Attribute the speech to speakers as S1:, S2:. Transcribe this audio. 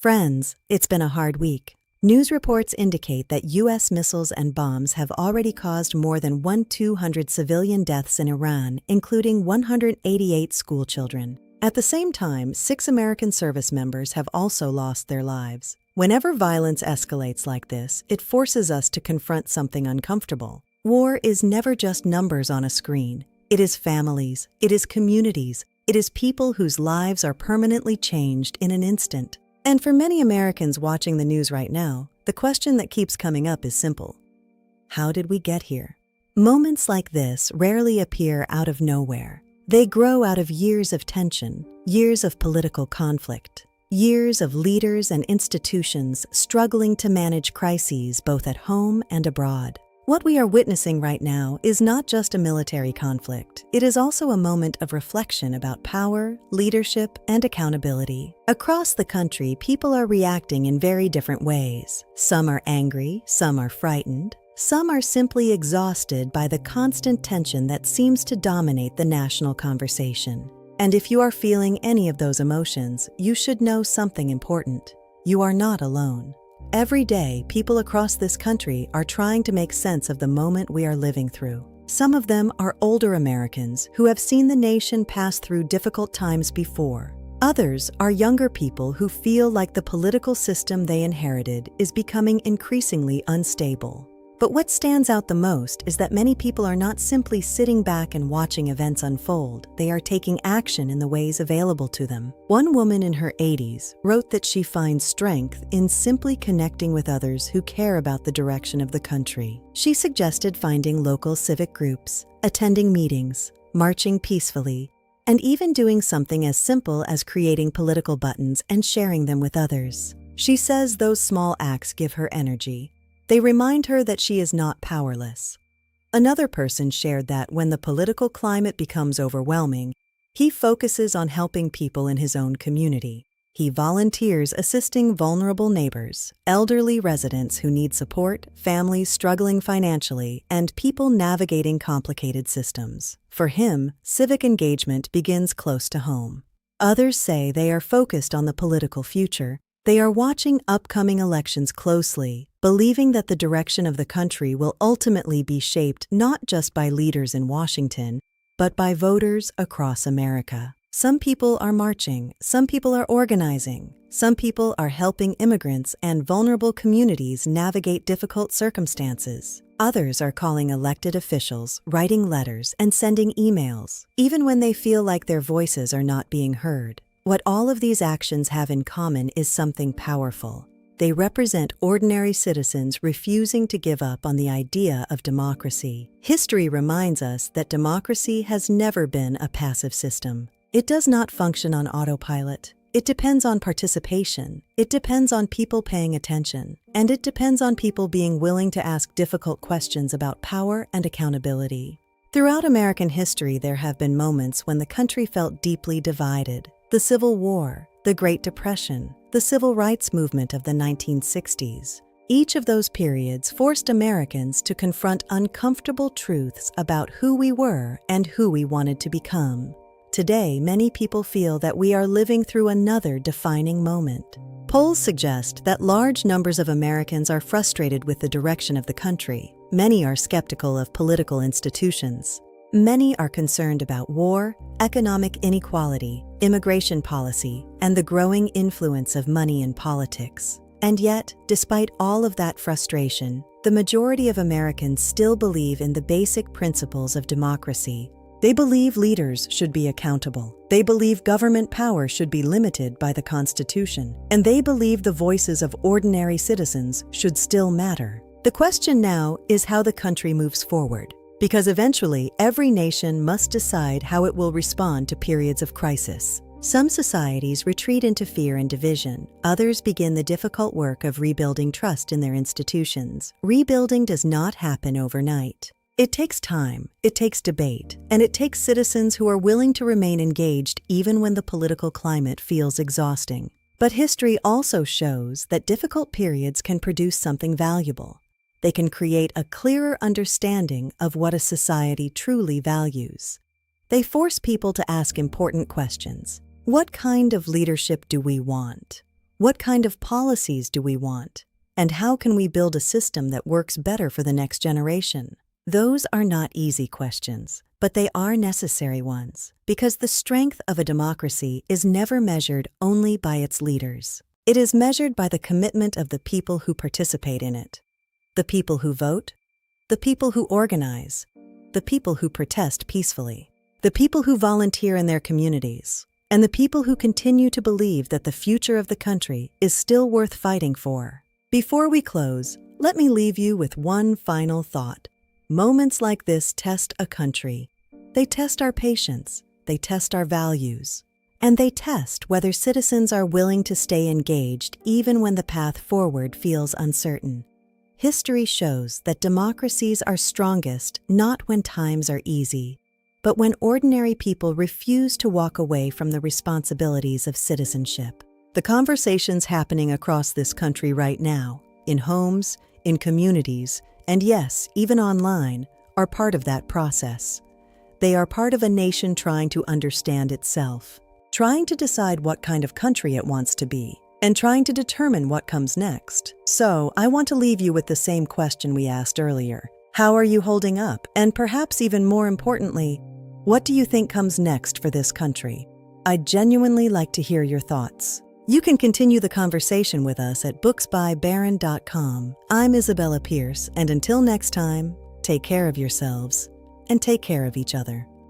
S1: Friends, it's been a hard week. News reports indicate that U.S. missiles and bombs have already caused more than 200 civilian deaths in Iran, including 188 schoolchildren. At the same time, 6 American service members have also lost their lives. Whenever violence escalates like this, it forces us to confront something uncomfortable. War is never just numbers on a screen. It is families, it is communities, it is people whose lives are permanently changed in an instant. And for many Americans watching the news right now, the question that keeps coming up is simple. How did we get here? Moments like this rarely appear out of nowhere. They grow out of years of tension, years of political conflict, years of leaders and institutions struggling to manage crises both at home and abroad. What we are witnessing right now is not just a military conflict. It is also a moment of reflection about power, leadership, and accountability. Across the country, people are reacting in very different ways. Some are angry, some are frightened, some are simply exhausted by the constant tension that seems to dominate the national conversation. And if you are feeling any of those emotions, you should know something important. You are not alone. Every day, people across this country are trying to make sense of the moment we are living through. Some of them are older Americans who have seen the nation pass through difficult times before. Others are younger people who feel like the political system they inherited is becoming increasingly unstable. But what stands out the most is that many people are not simply sitting back and watching events unfold. They are taking action in the ways available to them. One woman in her 80s wrote that she finds strength in simply connecting with others who care about the direction of the country. She suggested finding local civic groups, attending meetings, marching peacefully, and even doing something as simple as creating political buttons and sharing them with others. She says those small acts give her energy. They remind her that she is not powerless. Another person shared that when the political climate becomes overwhelming, he focuses on helping people in his own community. He volunteers assisting vulnerable neighbors, elderly residents who need support, families struggling financially, and people navigating complicated systems. For him, civic engagement begins close to home. Others say they are focused on the political future. They are watching upcoming elections closely, believing that the direction of the country will ultimately be shaped not just by leaders in Washington, but by voters across America. Some people are marching, some people are organizing, some people are helping immigrants and vulnerable communities navigate difficult circumstances. Others are calling elected officials, writing letters, and sending emails, even when they feel like their voices are not being heard. What all of these actions have in common is something powerful. They represent ordinary citizens refusing to give up on the idea of democracy. History reminds us that democracy has never been a passive system. It does not function on autopilot. It depends on participation. It depends on people paying attention. And it depends on people being willing to ask difficult questions about power and accountability. Throughout American history, there have been moments when the country felt deeply divided. The Civil War, the Great Depression, the Civil Rights Movement of the 1960s. Each of those periods forced Americans to confront uncomfortable truths about who we were and who we wanted to become. Today, many people feel that we are living through another defining moment. Polls suggest that large numbers of Americans are frustrated with the direction of the country. Many are skeptical of political institutions. Many are concerned about war, economic inequality, immigration policy, and the growing influence of money in politics. And yet, despite all of that frustration, the majority of Americans still believe in the basic principles of democracy. They believe leaders should be accountable. They believe government power should be limited by the Constitution. And they believe the voices of ordinary citizens should still matter. The question now is how the country moves forward. Because eventually, every nation must decide how it will respond to periods of crisis. Some societies retreat into fear and division. Others begin the difficult work of rebuilding trust in their institutions. Rebuilding does not happen overnight. It takes time, it takes debate, and it takes citizens who are willing to remain engaged even when the political climate feels exhausting. But history also shows that difficult periods can produce something valuable. They can create a clearer understanding of what a society truly values. They force people to ask important questions. What kind of leadership do we want? What kind of policies do we want? And how can we build a system that works better for the next generation? Those are not easy questions, but they are necessary ones, because the strength of a democracy is never measured only by its leaders. It is measured by the commitment of the people who participate in it. The people who vote, the people who organize, the people who protest peacefully, the people who volunteer in their communities, and the people who continue to believe that the future of the country is still worth fighting for. Before we close, let me leave you with one final thought. Moments like this test a country. They test our patience, they test our values, and they test whether citizens are willing to stay engaged even when the path forward feels uncertain. History shows that democracies are strongest not when times are easy, but when ordinary people refuse to walk away from the responsibilities of citizenship. The conversations happening across this country right now, in homes, in communities, and yes, even online, are part of that process. They are part of a nation trying to understand itself, trying to decide what kind of country it wants to be, and trying to determine what comes next. So, I want to leave you with the same question we asked earlier. How are you holding up? And perhaps even more importantly, what do you think comes next for this country? I'd genuinely like to hear your thoughts. You can continue the conversation with us at booksbybarron.com. I'm Isabella Pierce, and until next time, take care of yourselves and take care of each other.